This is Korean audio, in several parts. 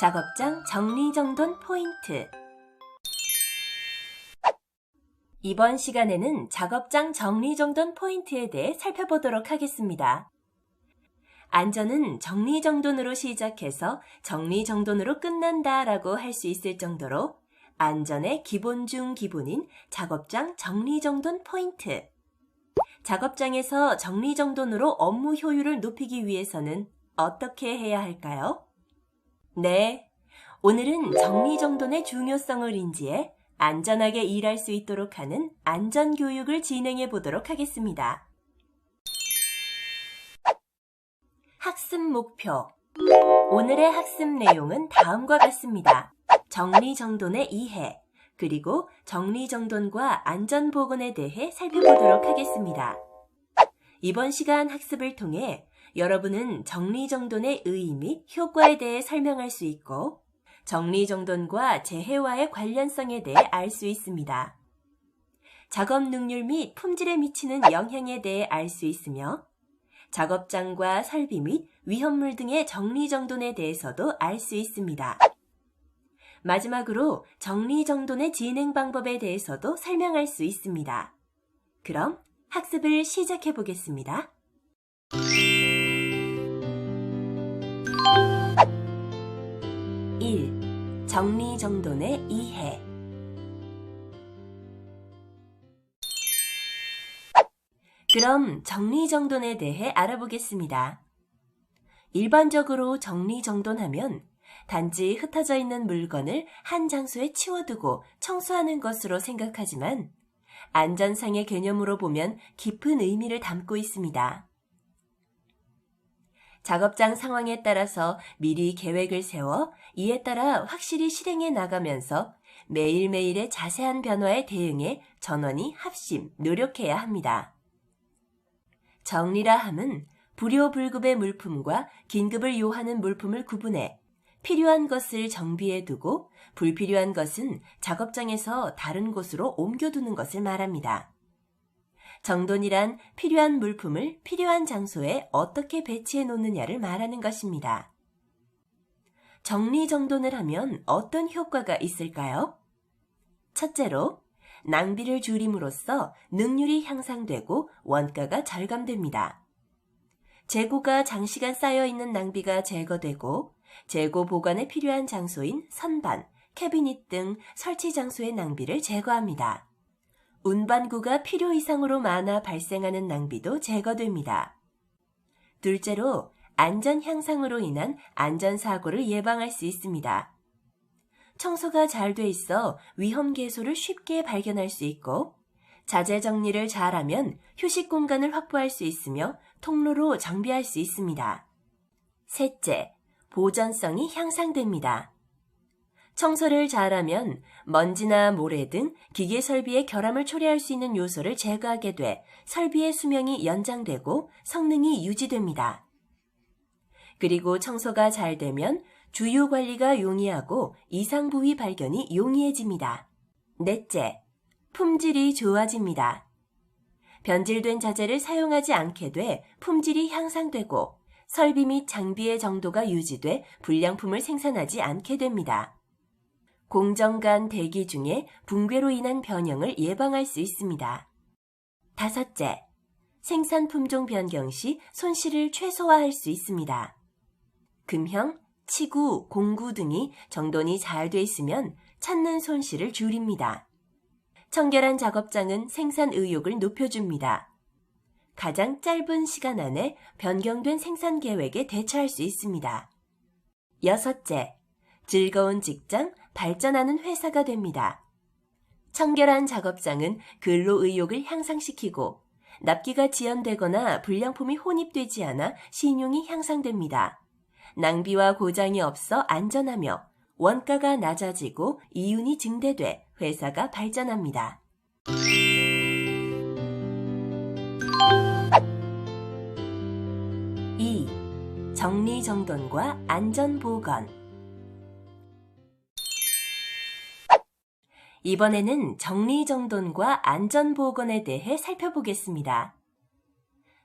작업장 정리정돈 포인트. 이번 시간에는 작업장 정리정돈 포인트에 대해 살펴보도록 하겠습니다. 안전은 정리정돈으로 시작해서 정리정돈으로 끝난다라고 할 수 있을 정도로 안전의 기본 중 기본인 작업장 정리정돈 포인트. 작업장에서 정리정돈으로 업무 효율을 높이기 위해서는 어떻게 해야 할까요? 네, 오늘은 정리정돈의 중요성을 인지해 안전하게 일할 수 있도록 하는 안전교육을 진행해 보도록 하겠습니다. 학습 목표. 오늘의 학습 내용은 다음과 같습니다. 정리정돈의 이해, 그리고 정리정돈과 안전보건에 대해 살펴보도록 하겠습니다. 이번 시간 학습을 통해 여러분은 정리정돈의 의의 및 효과에 대해 설명할 수 있고 정리정돈과 재해와의 관련성에 대해 알 수 있습니다. 작업 능률 및 품질에 미치는 영향에 대해 알 수 있으며 작업장과 설비 및 위험물 등의 정리정돈에 대해서도 알 수 있습니다. 마지막으로 정리정돈의 진행 방법에 대해서도 설명할 수 있습니다. 그럼 학습을 시작해 보겠습니다. 1. 정리정돈의 이해. 그럼 정리정돈에 대해 알아보겠습니다. 일반적으로 정리정돈하면 단지 흩어져 있는 물건을 한 장소에 치워두고 청소하는 것으로 생각하지만 안전상의 개념으로 보면 깊은 의미를 담고 있습니다. 작업장 상황에 따라서 미리 계획을 세워 이에 따라 확실히 실행해 나가면서 매일매일의 자세한 변화에 대응해 전원이 합심, 노력해야 합니다. 정리라 함은 불효불급의 물품과 긴급을 요하는 물품을 구분해 필요한 것을 정비해 두고 불필요한 것은 작업장에서 다른 곳으로 옮겨두는 것을 말합니다. 정돈이란 필요한 물품을 필요한 장소에 어떻게 배치해 놓느냐를 말하는 것입니다. 정리정돈을 하면 어떤 효과가 있을까요? 첫째로, 낭비를 줄임으로써 능률이 향상되고 원가가 절감됩니다. 재고가 장시간 쌓여있는 낭비가 제거되고 재고 보관에 필요한 장소인 선반, 캐비닛 등 설치 장소의 낭비를 제거합니다. 운반구가 필요 이상으로 많아 발생하는 낭비도 제거됩니다. 둘째로, 안전 향상으로 인한 안전사고를 예방할 수 있습니다. 청소가 잘 돼 있어 위험 개소를 쉽게 발견할 수 있고 자재 정리를 잘하면 휴식 공간을 확보할 수 있으며 통로로 정비할 수 있습니다. 셋째, 보존성이 향상됩니다. 청소를 잘하면 먼지나 모래 등 기계 설비의 결함을 초래할 수 있는 요소를 제거하게 돼 설비의 수명이 연장되고 성능이 유지됩니다. 그리고 청소가 잘 되면 주요 관리가 용이하고 이상 부위 발견이 용이해집니다. 넷째, 품질이 좋아집니다. 변질된 자재를 사용하지 않게 돼 품질이 향상되고 설비 및 장비의 정도가 유지돼 불량품을 생산하지 않게 됩니다. 공정 간 대기 중에 붕괴로 인한 변형을 예방할 수 있습니다. 다섯째, 생산 품종 변경 시 손실을 최소화할 수 있습니다. 금형, 치구, 공구 등이 정돈이 잘 돼 있으면 찾는 손실을 줄입니다. 청결한 작업장은 생산 의욕을 높여줍니다. 가장 짧은 시간 안에 변경된 생산 계획에 대처할 수 있습니다. 여섯째, 즐거운 직장, 발전하는 회사가 됩니다. 청결한 작업장은 근로 의욕을 향상시키고 납기가 지연되거나 불량품이 혼입되지 않아 신용이 향상됩니다. 낭비와 고장이 없어 안전하며 원가가 낮아지고 이윤이 증대돼 회사가 발전합니다. 2. 정리정돈과 안전보건. 이번에는 정리정돈과 안전보건에 대해 살펴보겠습니다.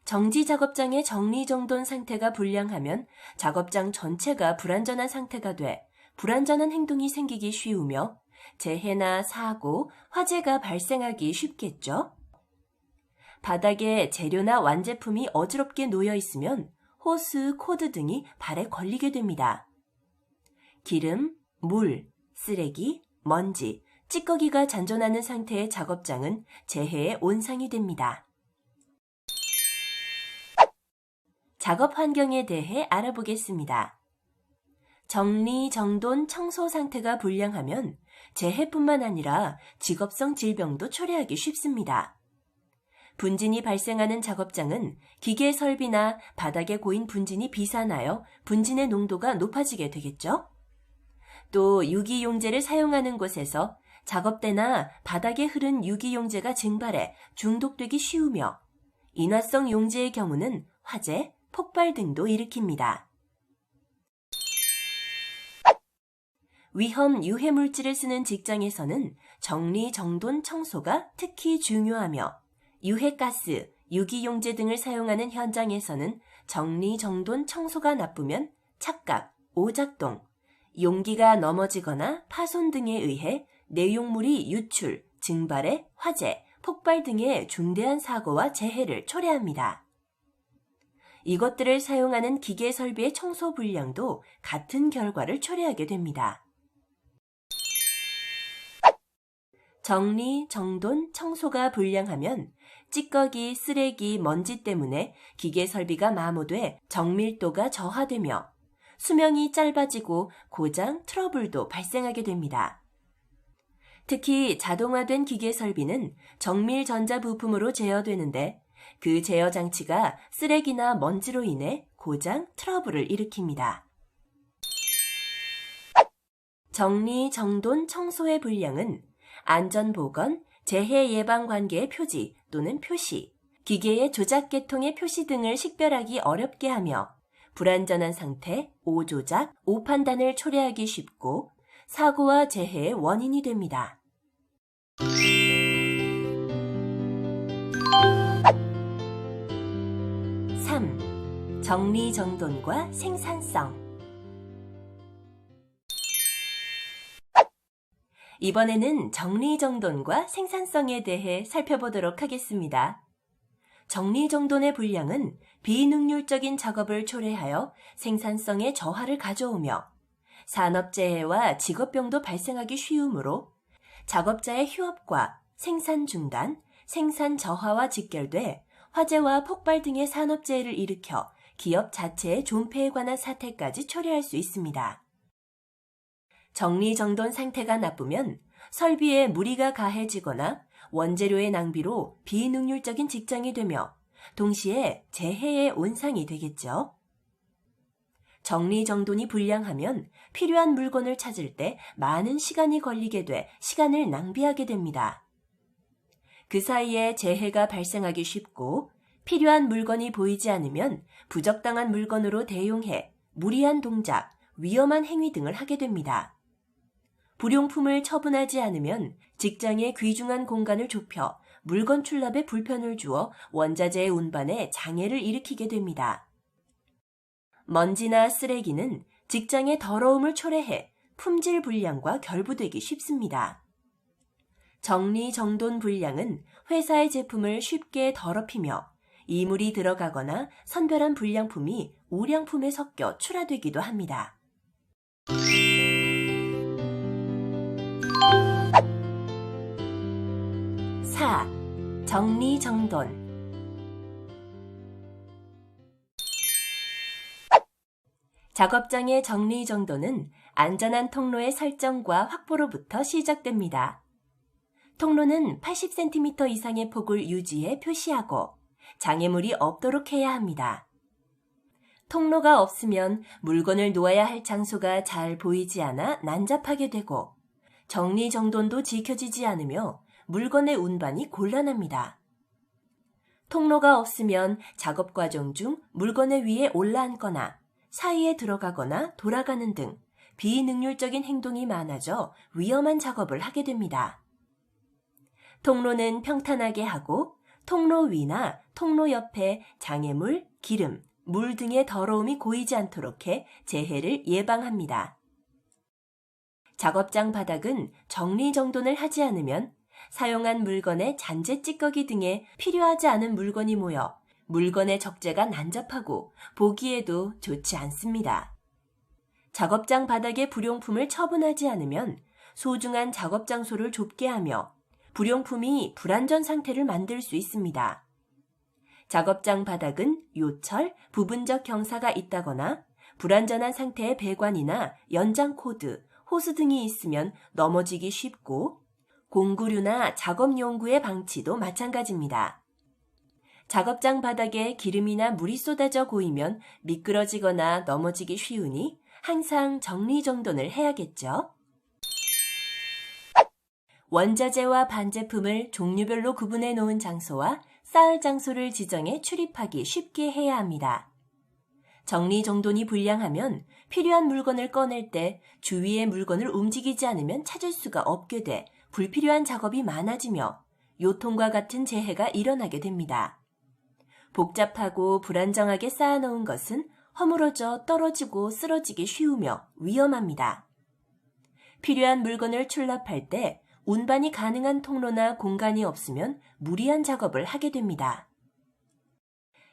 정지 작업장의 정리정돈 상태가 불량하면 작업장 전체가 불안전한 상태가 돼 불완전한 행동이 생기기 쉬우며 재해나 사고, 화재가 발생하기 쉽겠죠? 바닥에 재료나 완제품이 어지럽게 놓여 있으면 호스, 코드 등이 발에 걸리게 됩니다. 기름, 물, 쓰레기, 먼지, 찌꺼기가 잔존하는 상태의 작업장은 재해의 온상이 됩니다. 작업 환경에 대해 알아보겠습니다. 정리, 정돈, 청소 상태가 불량하면 재해뿐만 아니라 직업성 질병도 초래하기 쉽습니다. 분진이 발생하는 작업장은 기계 설비나 바닥에 고인 분진이 비산하여 분진의 농도가 높아지게 되겠죠? 또 유기용제를 사용하는 곳에서 작업대나 바닥에 흐른 유기용제가 증발해 중독되기 쉬우며 인화성 용제의 경우는 화재, 폭발 등도 일으킵니다. 위험 유해물질을 쓰는 직장에서는 정리, 정돈, 청소가 특히 중요하며 유해가스, 유기용제 등을 사용하는 현장에서는 정리, 정돈, 청소가 나쁘면 착각, 오작동, 용기가 넘어지거나 파손 등에 의해 내용물이 유출, 증발해 화재, 폭발 등의 중대한 사고와 재해를 초래합니다. 이것들을 사용하는 기계 설비의 청소 불량도 같은 결과를 초래하게 됩니다. 정리, 정돈, 청소가 불량하면 찌꺼기, 쓰레기, 먼지 때문에 기계 설비가 마모돼 정밀도가 저하되며 수명이 짧아지고 고장, 트러블도 발생하게 됩니다. 특히 자동화된 기계 설비는 정밀 전자 부품으로 제어되는데 그 제어 장치가 쓰레기나 먼지로 인해 고장, 트러블을 일으킵니다. 정리, 정돈, 청소의 불량은 안전보건, 재해 예방 관계의 표지 또는 표시, 기계의 조작 계통의 표시 등을 식별하기 어렵게 하며 불완전한 상태, 오조작, 오판단을 초래하기 쉽고 사고와 재해의 원인이 됩니다. 3. 정리정돈과 생산성. 이번에는 정리정돈과 생산성에 대해 살펴보도록 하겠습니다. 정리정돈의 불량은 비능률적인 작업을 초래하여 생산성의 저하를 가져오며 산업재해와 직업병도 발생하기 쉬우므로 작업자의 휴업과 생산 중단, 생산 저하와 직결돼 화재와 폭발 등의 산업재해를 일으켜 기업 자체의 존폐에 관한 사태까지 초래할 수 있습니다. 정리정돈 상태가 나쁘면 설비에 무리가 가해지거나 원재료의 낭비로 비능률적인 직장이 되며 동시에 재해의 온상이 되겠죠. 정리정돈이 불량하면 필요한 물건을 찾을 때 많은 시간이 걸리게 돼 시간을 낭비하게 됩니다. 그 사이에 재해가 발생하기 쉽고 필요한 물건이 보이지 않으면 부적당한 물건으로 대용해 무리한 동작, 위험한 행위 등을 하게 됩니다. 불용품을 처분하지 않으면 직장의 귀중한 공간을 좁혀 물건 출납에 불편을 주어 원자재의 운반에 장애를 일으키게 됩니다. 먼지나 쓰레기는 직장의 더러움을 초래해 품질 불량과 결부되기 쉽습니다. 정리정돈 불량은 회사의 제품을 쉽게 더럽히며 이물이 들어가거나 선별한 불량품이 우량품에 섞여 출하되기도 합니다. 4. 정리정돈. 작업장의 정리정돈은 안전한 통로의 설정과 확보로부터 시작됩니다. 통로는 80cm 이상의 폭을 유지해 표시하고 장애물이 없도록 해야 합니다. 통로가 없으면 물건을 놓아야 할 장소가 잘 보이지 않아 난잡하게 되고 정리정돈도 지켜지지 않으며 물건의 운반이 곤란합니다. 통로가 없으면 작업 과정 중 물건의 위에 올라앉거나 사이에 들어가거나 돌아가는 등 비능률적인 행동이 많아져 위험한 작업을 하게 됩니다. 통로는 평탄하게 하고 통로 위나 통로 옆에 장애물, 기름, 물 등의 더러움이 고이지 않도록 해 재해를 예방합니다. 작업장 바닥은 정리정돈을 하지 않으면 사용한 물건의 잔재 찌꺼기 등에 필요하지 않은 물건이 모여 물건의 적재가 난잡하고 보기에도 좋지 않습니다. 작업장 바닥의 불용품을 처분하지 않으면 소중한 작업 장소를 좁게 하며 불용품이 불완전 상태를 만들 수 있습니다. 작업장 바닥은 요철, 부분적 경사가 있다거나 불완전한 상태의 배관이나 연장 코드, 호스 등이 있으면 넘어지기 쉽고 공구류나 작업용구의 방치도 마찬가지입니다. 작업장 바닥에 기름이나 물이 쏟아져 고이면 미끄러지거나 넘어지기 쉬우니 항상 정리정돈을 해야겠죠. 원자재와 반제품을 종류별로 구분해 놓은 장소와 쌓을 장소를 지정해 출입하기 쉽게 해야 합니다. 정리정돈이 불량하면 필요한 물건을 꺼낼 때 주위의 물건을 움직이지 않으면 찾을 수가 없게 돼 불필요한 작업이 많아지며 요통과 같은 재해가 일어나게 됩니다. 복잡하고 불안정하게 쌓아놓은 것은 허물어져 떨어지고 쓰러지기 쉬우며 위험합니다. 필요한 물건을 출납할 때 운반이 가능한 통로나 공간이 없으면 무리한 작업을 하게 됩니다.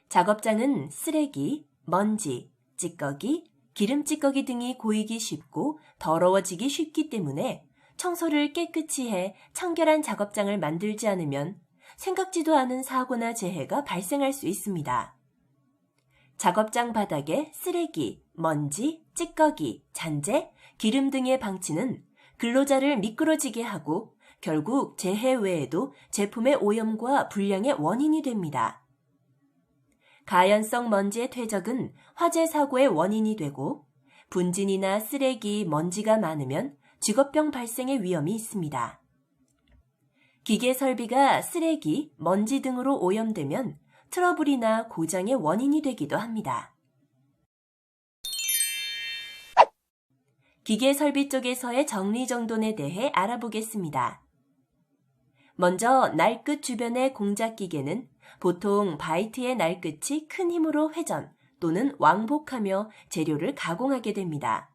작업장은 쓰레기, 먼지, 찌꺼기, 기름 찌꺼기 등이 고이기 쉽고 더러워지기 쉽기 때문에 청소를 깨끗이 해 청결한 작업장을 만들지 않으면 생각지도 않은 사고나 재해가 발생할 수 있습니다. 작업장 바닥에 쓰레기, 먼지, 찌꺼기, 잔재, 기름 등의 방치는 근로자를 미끄러지게 하고 결국 재해 외에도 제품의 오염과 불량의 원인이 됩니다. 가연성 먼지의 퇴적은 화재 사고의 원인이 되고 분진이나 쓰레기, 먼지가 많으면 직업병 발생의 위험이 있습니다. 기계 설비가 쓰레기, 먼지 등으로 오염되면 트러블이나 고장의 원인이 되기도 합니다. 기계 설비 쪽에서의 정리정돈에 대해 알아보겠습니다. 먼저 날끝 주변의 공작 기계는 보통 바이트의 날끝이 큰 힘으로 회전 또는 왕복하며 재료를 가공하게 됩니다.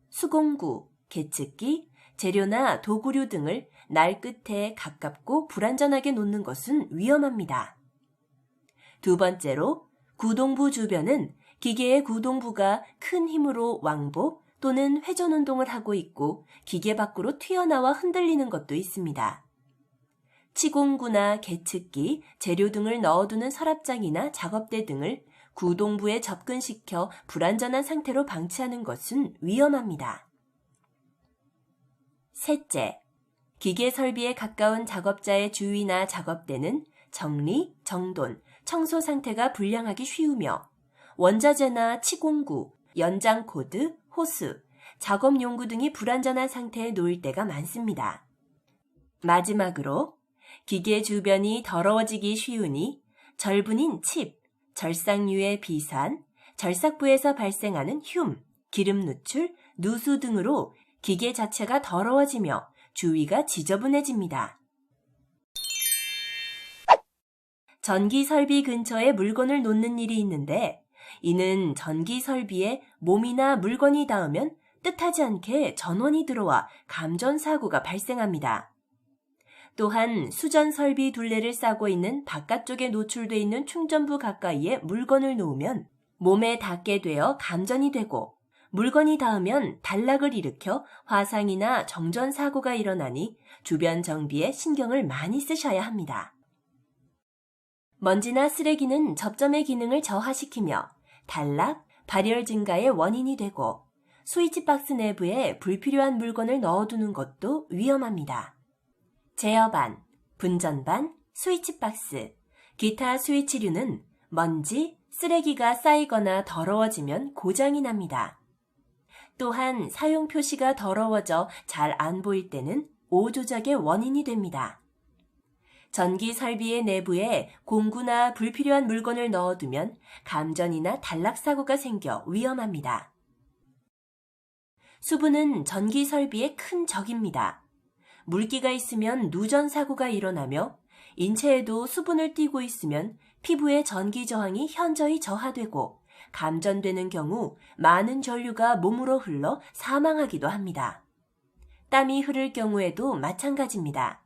수공구, 계측기, 재료나 도구류 등을 날 끝에 가깝고 불안전하게 놓는 것은 위험합니다. 두 번째로 구동부 주변은 기계의 구동부가 큰 힘으로 왕복 또는 회전 운동을 하고 있고 기계 밖으로 튀어나와 흔들리는 것도 있습니다. 치공구나 계측기, 재료 등을 넣어두는 서랍장이나 작업대 등을 구동부에 접근시켜 불안전한 상태로 방치하는 것은 위험합니다. 셋째, 기계 설비에 가까운 작업자의 주위나 작업대는 정리, 정돈, 청소 상태가 불량하기 쉬우며 원자재나 치공구, 연장 코드, 호스, 작업용구 등이 불안전한 상태에 놓일 때가 많습니다. 마지막으로 기계 주변이 더러워지기 쉬우니 절분인 칩, 절삭류의 비산, 절삭부에서 발생하는 띨, 기름 누출, 누수 등으로 기계 자체가 더러워지며 주위가 지저분해집니다. 전기 설비 근처에 물건을 놓는 일이 있는데 이는 전기 설비에 몸이나 물건이 닿으면 뜻하지 않게 전원이 들어와 감전 사고가 발생합니다. 또한 수전 설비 둘레를 싸고 있는 바깥쪽에 노출되어 있는 충전부 가까이에 물건을 놓으면 몸에 닿게 되어 감전이 되고 물건이 닿으면 단락을 일으켜 화상이나 정전 사고가 일어나니 주변 정비에 신경을 많이 쓰셔야 합니다. 먼지나 쓰레기는 접점의 기능을 저하시키며 단락, 발열 증가의 원인이 되고 스위치박스 내부에 불필요한 물건을 넣어두는 것도 위험합니다. 제어반, 분전반, 스위치박스, 기타 스위치류는 먼지, 쓰레기가 쌓이거나 더러워지면 고장이 납니다. 또한 사용 표시가 더러워져 잘 안 보일 때는 오조작의 원인이 됩니다. 전기 설비의 내부에 공구나 불필요한 물건을 넣어두면 감전이나 단락 사고가 생겨 위험합니다. 수분은 전기 설비의 큰 적입니다. 물기가 있으면 누전 사고가 일어나며 인체에도 수분을 띠고 있으면 피부의 전기 저항이 현저히 저하되고 감전되는 경우 많은 전류가 몸으로 흘러 사망하기도 합니다. 땀이 흐를 경우에도 마찬가지입니다.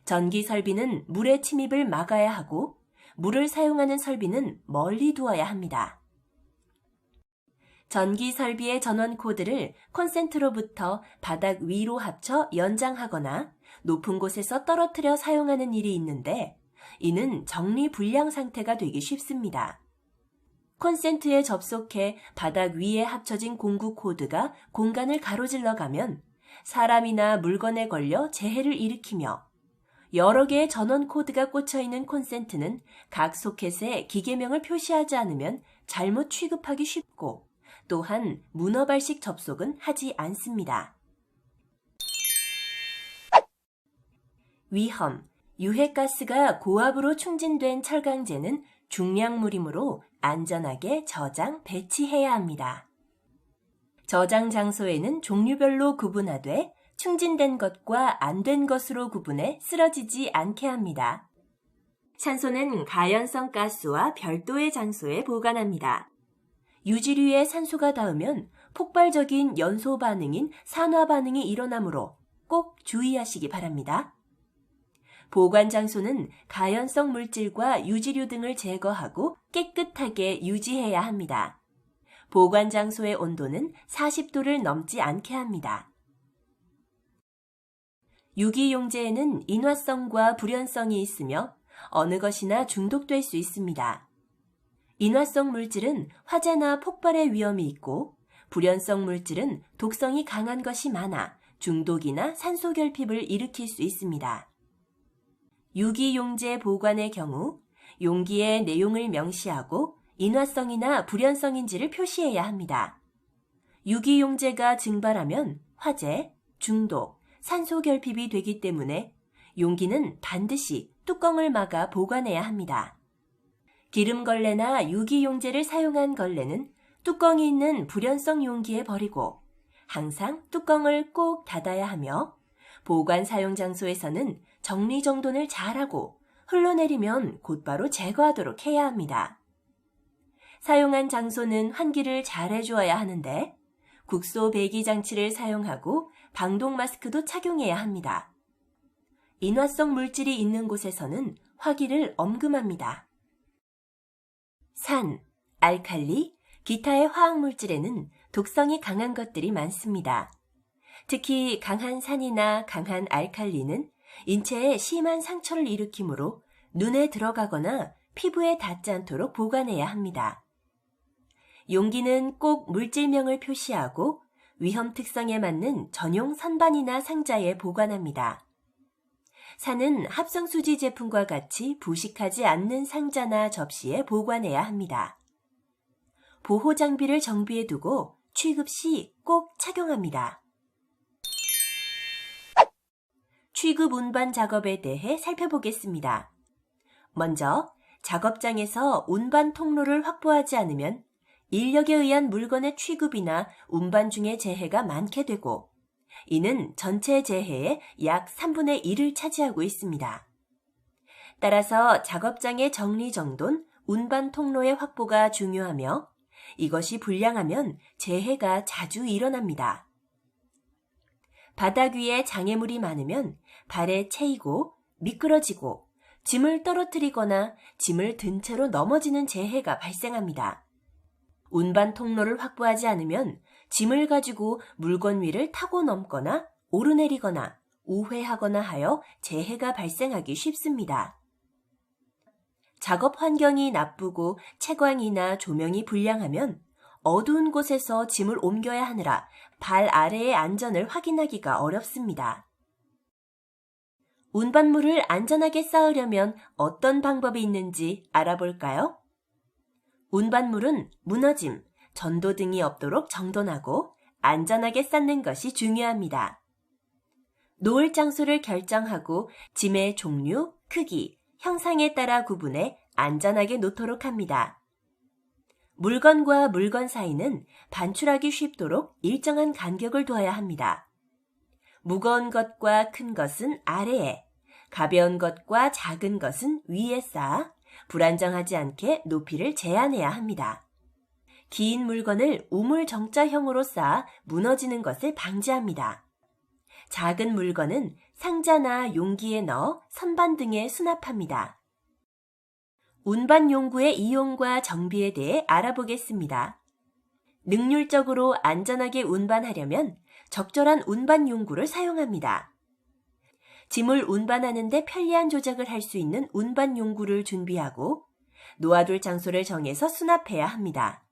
전기 설비는 물의 침입을 막아야 하고 물을 사용하는 설비는 멀리 두어야 합니다. 전기 설비의 전원 코드를 콘센트로부터 바닥 위로 합쳐 연장하거나 높은 곳에서 떨어뜨려 사용하는 일이 있는데 이는 정리불량 상태가 되기 쉽습니다. 콘센트에 접속해 바닥 위에 합쳐진 공구 코드가 공간을 가로질러 가면 사람이나 물건에 걸려 재해를 일으키며 여러 개의 전원 코드가 꽂혀 있는 콘센트는 각 소켓에 기계명을 표시하지 않으면 잘못 취급하기 쉽고 또한 문어발식 접속은 하지 않습니다. 위험, 유해가스가 고압으로 충진된 철강제는 중량물이므로 안전하게 저장, 배치해야 합니다. 저장 장소에는 종류별로 구분하되 충진된 것과 안 된 것으로 구분해 쓰러지지 않게 합니다. 산소는 가연성 가스와 별도의 장소에 보관합니다. 유지류에 산소가 닿으면 폭발적인 연소 반응인 산화 반응이 일어나므로 꼭 주의하시기 바랍니다. 보관 장소는 가연성 물질과 유지류 등을 제거하고 깨끗하게 유지해야 합니다. 보관 장소의 온도는 40도를 넘지 않게 합니다. 유기용제에는 인화성과 불연성이 있으며 어느 것이나 중독될 수 있습니다. 인화성 물질은 화재나 폭발의 위험이 있고 불연성 물질은 독성이 강한 것이 많아 중독이나 산소 결핍을 일으킬 수 있습니다. 유기용제 보관의 경우 용기의 내용을 명시하고 인화성이나 불연성인지를 표시해야 합니다. 유기용제가 증발하면 화재, 중독, 산소 결핍이 되기 때문에 용기는 반드시 뚜껑을 막아 보관해야 합니다. 기름걸레나 유기용제를 사용한 걸레는 뚜껑이 있는 불연성 용기에 버리고 항상 뚜껑을 꼭 닫아야 하며 보관 사용 장소에서는 정리정돈을 잘하고 흘러내리면 곧바로 제거하도록 해야 합니다. 사용한 장소는 환기를 잘 해주어야 하는데 국소 배기 장치를 사용하고 방독 마스크도 착용해야 합니다. 인화성 물질이 있는 곳에서는 화기를 엄금합니다. 산, 알칼리, 기타의 화학물질에는 독성이 강한 것들이 많습니다. 특히 강한 산이나 강한 알칼리는 인체에 심한 상처를 일으키므로 눈에 들어가거나 피부에 닿지 않도록 보관해야 합니다. 용기는 꼭 물질명을 표시하고 위험 특성에 맞는 전용 선반이나 상자에 보관합니다. 산은 합성수지 제품과 같이 부식하지 않는 상자나 접시에 보관해야 합니다. 보호 장비를 정비해 두고 취급 시 꼭 착용합니다. 취급 운반 작업에 대해 살펴보겠습니다. 먼저 작업장에서 운반 통로를 확보하지 않으면 인력에 의한 물건의 취급이나 운반 중의 재해가 많게 되고 이는 전체 재해의 약 3분의 1을 차지하고 있습니다. 따라서 작업장의 정리정돈, 운반 통로의 확보가 중요하며 이것이 불량하면 재해가 자주 일어납니다. 바닥 위에 장애물이 많으면 발에 채이고 미끄러지고 짐을 떨어뜨리거나 짐을 든 채로 넘어지는 재해가 발생합니다. 운반 통로를 확보하지 않으면 짐을 가지고 물건 위를 타고 넘거나 오르내리거나 우회하거나 하여 재해가 발생하기 쉽습니다. 작업 환경이 나쁘고 채광이나 조명이 불량하면 어두운 곳에서 짐을 옮겨야 하느라 발 아래의 안전을 확인하기가 어렵습니다. 운반물을 안전하게 쌓으려면 어떤 방법이 있는지 알아볼까요? 운반물은 무너짐, 전도 등이 없도록 정돈하고 안전하게 쌓는 것이 중요합니다. 놓을 장소를 결정하고 짐의 종류, 크기, 형상에 따라 구분해 안전하게 놓도록 합니다. 물건과 물건 사이는 반출하기 쉽도록 일정한 간격을 두어야 합니다. 무거운 것과 큰 것은 아래에, 가벼운 것과 작은 것은 위에 쌓아 불안정하지 않게 높이를 제한해야 합니다. 긴 물건을 우물정자형으로 쌓아 무너지는 것을 방지합니다. 작은 물건은 상자나 용기에 넣어 선반 등에 수납합니다. 운반 용구의 이용과 정비에 대해 알아보겠습니다. 능률적으로 안전하게 운반하려면 적절한 운반 용구를 사용합니다. 짐을 운반하는 데 편리한 조작을 할 수 있는 운반 용구를 준비하고 놓아둘 장소를 정해서 수납해야 합니다.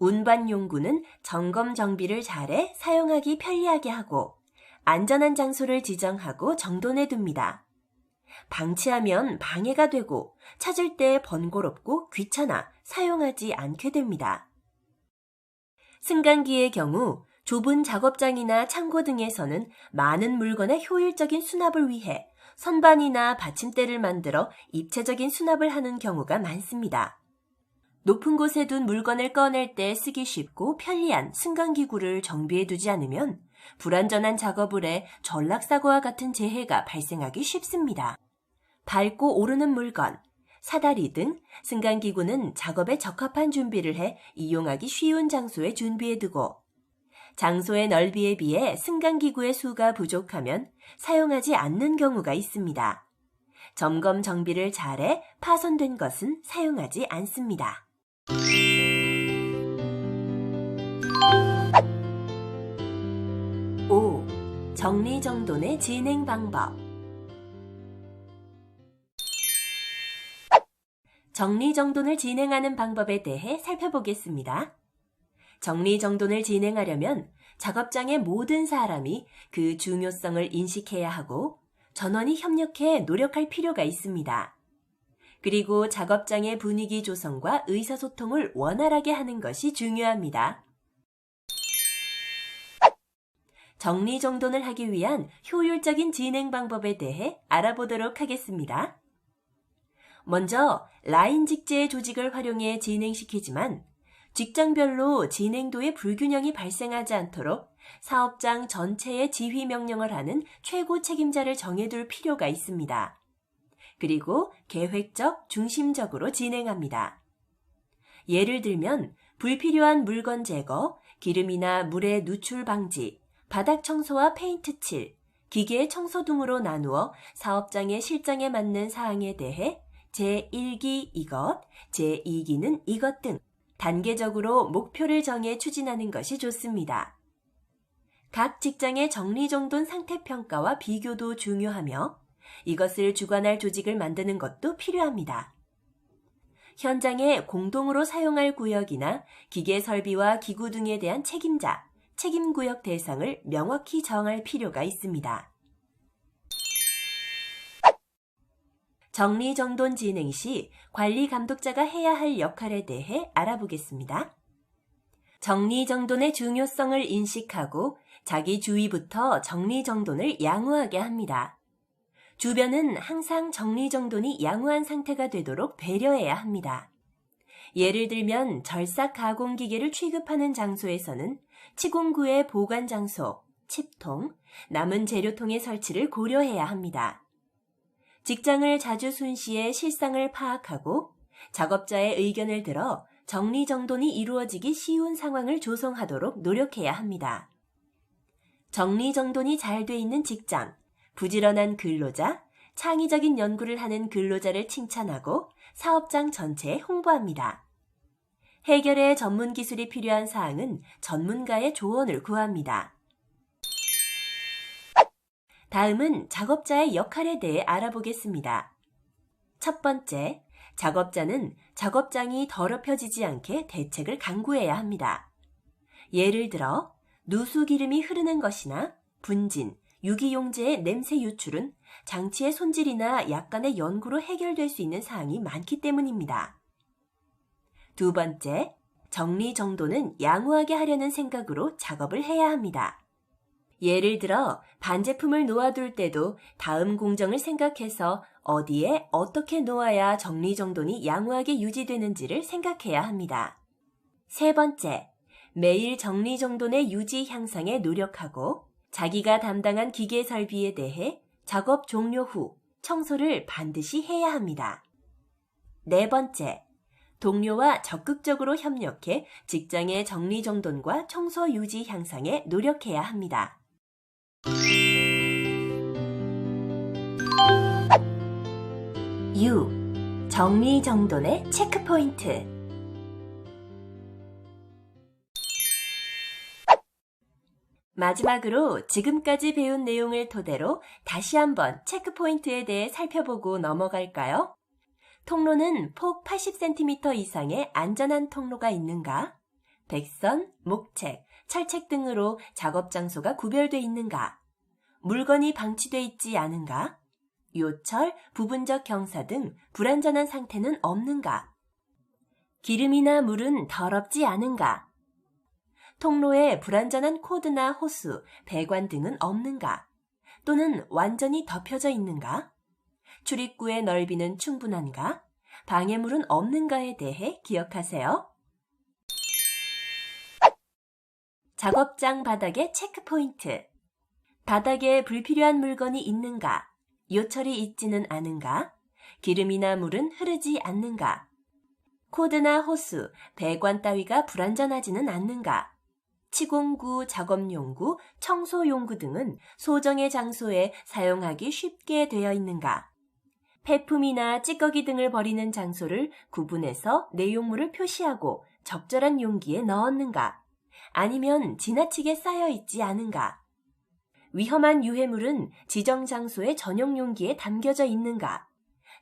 운반 용구는 점검 정비를 잘해 사용하기 편리하게 하고 안전한 장소를 지정하고 정돈해 둡니다. 방치하면 방해가 되고 찾을 때 번거롭고 귀찮아 사용하지 않게 됩니다. 승강기의 경우 좁은 작업장이나 창고 등에서는 많은 물건의 효율적인 수납을 위해 선반이나 받침대를 만들어 입체적인 수납을 하는 경우가 많습니다. 높은 곳에 둔 물건을 꺼낼 때 쓰기 쉽고 편리한 승강기구를 정비해 두지 않으면 불안전한 작업을 해 전락사고와 같은 재해가 발생하기 쉽습니다. 밟고 오르는 물건, 사다리 등 승강기구는 작업에 적합한 준비를 해 이용하기 쉬운 장소에 준비해두고 장소의 넓이에 비해 승강기구의 수가 부족하면 사용하지 않는 경우가 있습니다. 점검 정비를 잘해 파손된 것은 사용하지 않습니다. 5. 정리정돈의 진행 방법. 정리정돈을 진행하는 방법에 대해 살펴보겠습니다. 정리정돈을 진행하려면 작업장의 모든 사람이 그 중요성을 인식해야 하고 전원이 협력해 노력할 필요가 있습니다. 그리고 작업장의 분위기 조성과 의사소통을 원활하게 하는 것이 중요합니다. 정리정돈을 하기 위한 효율적인 진행 방법에 대해 알아보도록 하겠습니다. 먼저 라인 직제 조직을 활용해 진행시키지만 직장별로 진행도의 불균형이 발생하지 않도록 사업장 전체의 지휘 명령을 하는 최고 책임자를 정해둘 필요가 있습니다. 그리고 계획적, 중심적으로 진행합니다. 예를 들면 불필요한 물건 제거, 기름이나 물의 누출 방지, 바닥 청소와 페인트 칠, 기계 청소 등으로 나누어 사업장의 실정에 맞는 사항에 대해 제1기 이것, 제2기는 이것 등 단계적으로 목표를 정해 추진하는 것이 좋습니다. 각 직장의 정리정돈 상태평가와 비교도 중요하며 이것을 주관할 조직을 만드는 것도 필요합니다. 현장에 공동으로 사용할 구역이나 기계 설비와 기구 등에 대한 책임자, 책임구역 대상을 명확히 정할 필요가 있습니다. 정리정돈 진행 시 관리 감독자가 해야 할 역할에 대해 알아보겠습니다. 정리정돈의 중요성을 인식하고 자기 주위부터 정리정돈을 양호하게 합니다. 주변은 항상 정리정돈이 양호한 상태가 되도록 배려해야 합니다. 예를 들면 절삭 가공기계를 취급하는 장소에서는 치공구의 보관 장소, 칩통, 남은 재료통의 설치를 고려해야 합니다. 직장을 자주 순시해 실상을 파악하고 작업자의 의견을 들어 정리정돈이 이루어지기 쉬운 상황을 조성하도록 노력해야 합니다. 정리정돈이 잘 돼 있는 직장, 부지런한 근로자, 창의적인 연구를 하는 근로자를 칭찬하고 사업장 전체에 홍보합니다. 해결에 전문 기술이 필요한 사항은 전문가의 조언을 구합니다. 다음은 작업자의 역할에 대해 알아보겠습니다. 첫 번째, 작업자는 작업장이 더럽혀지지 않게 대책을 강구해야 합니다. 예를 들어 누수 기름이 흐르는 것이나 분진, 유기용제의 냄새 유출은 장치의 손질이나 약간의 연구로 해결될 수 있는 사항이 많기 때문입니다. 두 번째, 정리정돈은 양호하게 하려는 생각으로 작업을 해야 합니다. 예를 들어 반제품을 놓아둘 때도 다음 공정을 생각해서 어디에 어떻게 놓아야 정리정돈이 양호하게 유지되는지를 생각해야 합니다. 세 번째, 매일 정리정돈의 유지 향상에 노력하고 자기가 담당한 기계 설비에 대해 작업 종료 후 청소를 반드시 해야 합니다. 네 번째, 동료와 적극적으로 협력해 직장의 정리정돈과 청소 유지 향상에 노력해야 합니다. U. 정리정돈의 체크포인트. 마지막으로 지금까지 배운 내용을 토대로 다시 한번 체크포인트에 대해 살펴보고 넘어갈까요? 통로는 폭 80cm 이상의 안전한 통로가 있는가? 백선, 목책, 철책 등으로 작업 장소가 구별돼 있는가? 물건이 방치돼 있지 않은가? 요철, 부분적 경사 등 불안전한 상태는 없는가? 기름이나 물은 더럽지 않은가? 통로에 불안전한 코드나 호수, 배관 등은 없는가? 또는 완전히 덮여져 있는가? 출입구의 넓이는 충분한가? 방해물은 없는가에 대해 기억하세요. 작업장 바닥의 체크포인트. 바닥에 불필요한 물건이 있는가? 요철이 있지는 않은가? 기름이나 물은 흐르지 않는가? 코드나 호수, 배관 따위가 불안전하지는 않는가? 치공구, 작업용구, 청소용구 등은 소정의 장소에 사용하기 쉽게 되어 있는가? 폐품이나 찌꺼기 등을 버리는 장소를 구분해서 내용물을 표시하고 적절한 용기에 넣었는가? 아니면 지나치게 쌓여 있지 않은가? 위험한 유해물은 지정 장소의 전용 용기에 담겨져 있는가?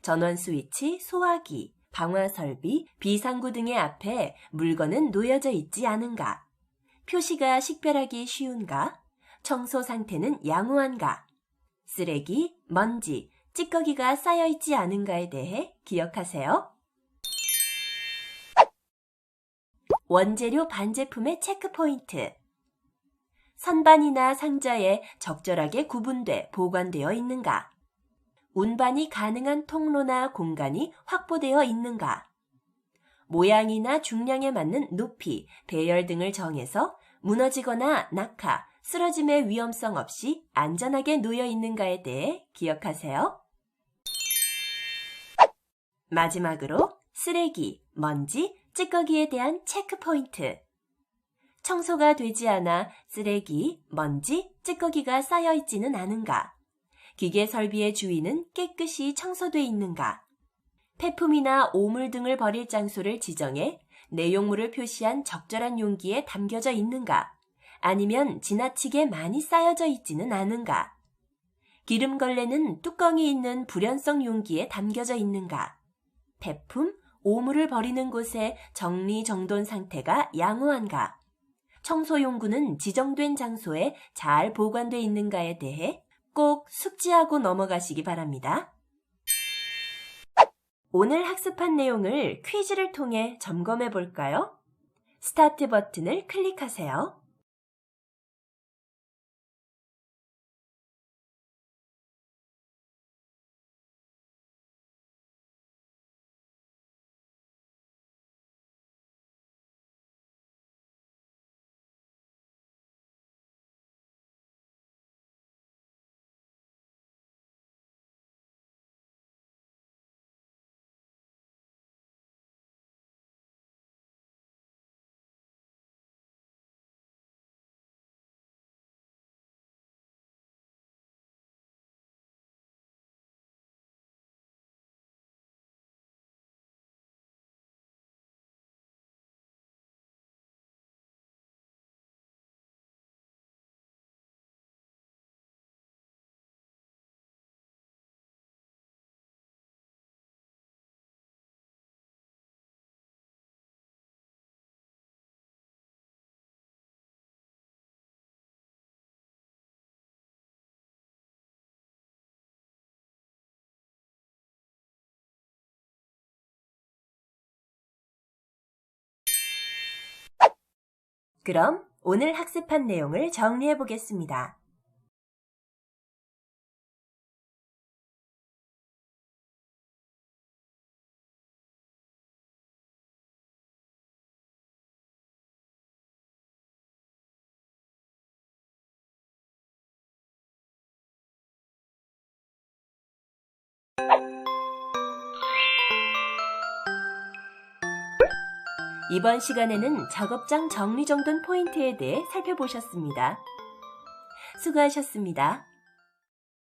전원 스위치, 소화기, 방화 설비, 비상구 등의 앞에 물건은 놓여져 있지 않은가? 표시가 식별하기 쉬운가? 청소 상태는 양호한가? 쓰레기, 먼지, 찌꺼기가 쌓여 있지 않은가에 대해 기억하세요. 원재료 반제품의 체크포인트. 선반이나 상자에 적절하게 구분돼 보관되어 있는가? 운반이 가능한 통로나 공간이 확보되어 있는가? 모양이나 중량에 맞는 높이, 배열 등을 정해서 무너지거나 낙하, 쓰러짐의 위험성 없이 안전하게 놓여 있는가에 대해 기억하세요. 마지막으로 쓰레기, 먼지, 찌꺼기에 대한 체크포인트. 청소가 되지 않아 쓰레기, 먼지, 찌꺼기가 쌓여 있지는 않은가? 기계 설비의 주위는 깨끗이 청소돼 있는가? 폐품이나 오물 등을 버릴 장소를 지정해 내용물을 표시한 적절한 용기에 담겨져 있는가? 아니면 지나치게 많이 쌓여져 있지는 않은가? 기름걸레는 뚜껑이 있는 불연성 용기에 담겨져 있는가? 폐품, 오물을 버리는 곳의 정리정돈 상태가 양호한가? 청소용구는 지정된 장소에 잘 보관돼 있는가에 대해 꼭 숙지하고 넘어가시기 바랍니다. 오늘 학습한 내용을 퀴즈를 통해 점검해 볼까요? 스타트 버튼을 클릭하세요. 그럼 오늘 학습한 내용을 정리해 보겠습니다. 이번 시간에는 작업장 정리정돈 포인트에 대해 살펴보셨습니다. 수고하셨습니다.